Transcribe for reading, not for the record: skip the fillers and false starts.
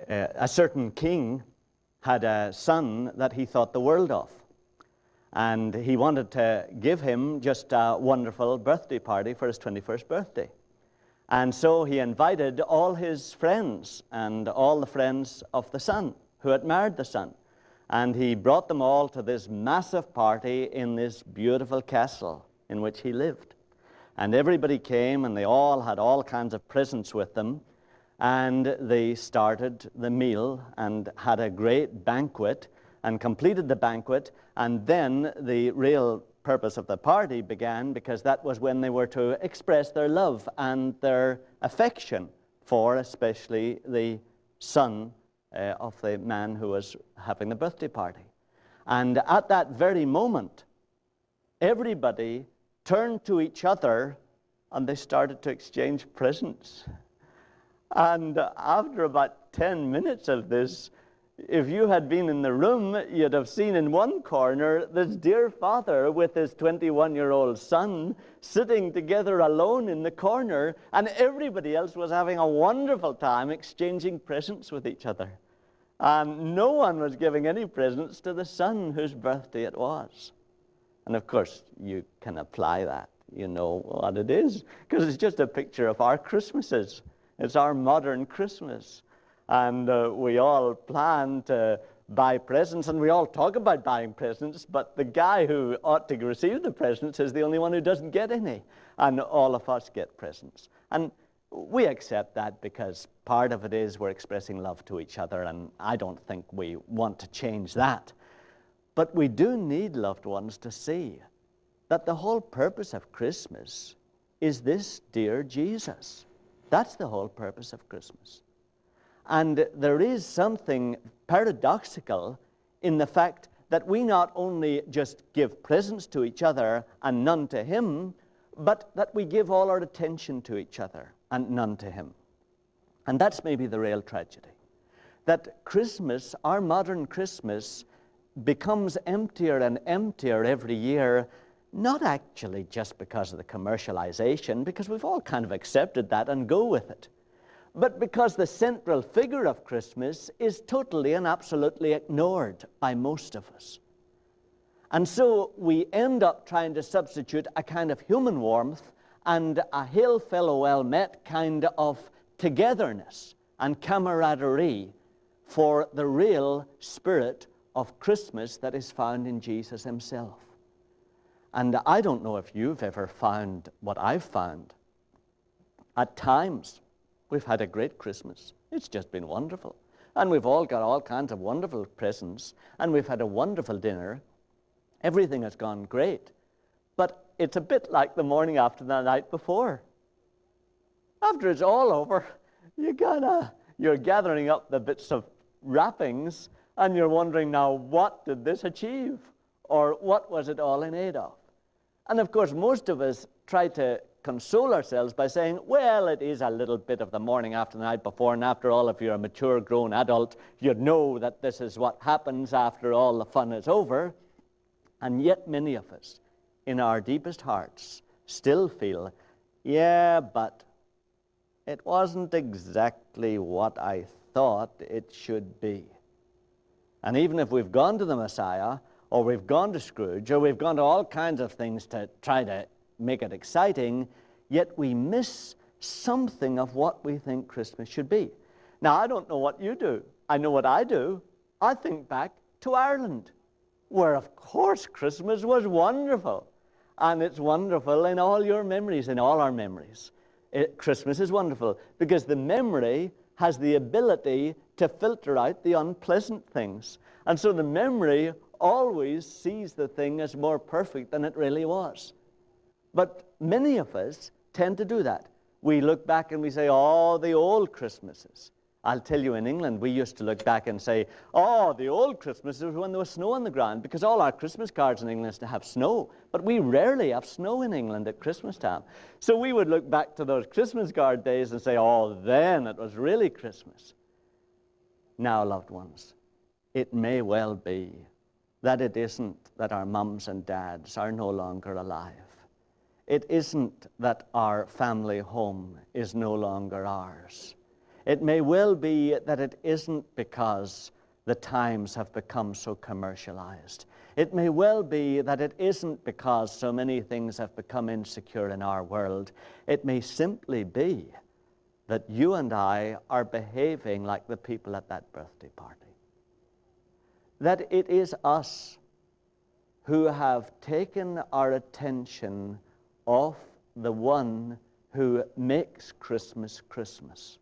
A certain king had a son that he thought the world of. And he wanted to give him just a wonderful birthday party for his 21st birthday. And so he invited all his friends and all the friends of the son who had married the son. And he brought them all to this massive party in this beautiful castle in which he lived. And everybody came, and they all had all kinds of presents with them. And they started the meal and had a great banquet and completed the banquet. And then the real purpose of the party began, because that was when they were to express their love and their affection for especially the son of the man who was having the birthday party. And at that very moment, everybody turned to each other and they started to exchange presents. And after about 10 minutes of this, if you had been in the room, you'd have seen in one corner this dear father with his 21-year-old son sitting together alone in the corner, and everybody else was having a wonderful time exchanging presents with each other. And no one was giving any presents to the son whose birthday it was. And of course, you can apply that. You know what it is, because it's just a picture of our Christmases. It's our modern Christmas. And we all plan to buy presents, and we all talk about buying presents, but the guy who ought to receive the presents is the only one who doesn't get any. And all of us get presents. And we accept that because part of it is we're expressing love to each other, and I don't think we want to change that. But we do need, loved ones, to see that the whole purpose of Christmas is this dear Jesus. That's the whole purpose of Christmas. And there is something paradoxical in the fact that we not only just give presents to each other and none to Him, but that we give all our attention to each other and none to Him. And that's maybe the real tragedy. That Christmas, our modern Christmas, becomes emptier and emptier every year, not actually just because of the commercialization, because we've all kind of accepted that and go with it, but because the central figure of Christmas is totally and absolutely ignored by most of us. And so we end up trying to substitute a kind of human warmth and a hail fellow well met kind of togetherness and camaraderie for the real spirit of Christmas that is found in Jesus Himself. And I don't know if you've ever found what I've found. At times, we've had a great Christmas. It's just been wonderful. And we've all got all kinds of wonderful presents, and we've had a wonderful dinner. Everything has gone great. But it's a bit like the morning after the night before. After it's all over, you're gathering up the bits of wrappings, and you're wondering, now, what did this achieve? Or what was it all in aid of? And of course, most of us try to console ourselves by saying, well, it is a little bit of the morning after the night before, and after all, if you're a mature grown adult, you'd know that this is what happens after all the fun is over. And yet many of us, in our deepest hearts, still feel, yeah, but it wasn't exactly what I thought it should be. And even if we've gone to the Messiah, or we've gone to Scrooge, or we've gone to all kinds of things to try to make it exciting, yet we miss something of what we think Christmas should be. Now, I don't know what you do. I know what I do. I think back to Ireland, where, of course, Christmas was wonderful. And it's wonderful in all your memories, in all our memories. Christmas is wonderful because the memory has the ability to filter out the unpleasant things. And so the memory always sees the thing as more perfect than it really was. But many of us tend to do that. We look back and we say, oh, the old Christmases. I'll tell you, in England, we used to look back and say, oh, the old Christmases was when there was snow on the ground, because all our Christmas cards in England is to have snow. But we rarely have snow in England at Christmas time. So we would look back to those Christmas card days and say, oh, then it was really Christmas. Now, loved ones, it may well be that it isn't that our mums and dads are no longer alive. It isn't that our family home is no longer ours. It may well be that it isn't because the times have become so commercialized. It may well be that it isn't because so many things have become insecure in our world. It may simply be that you and I are behaving like the people at that birthday party. That it is us who have taken our attention off the one who makes Christmas Christmas.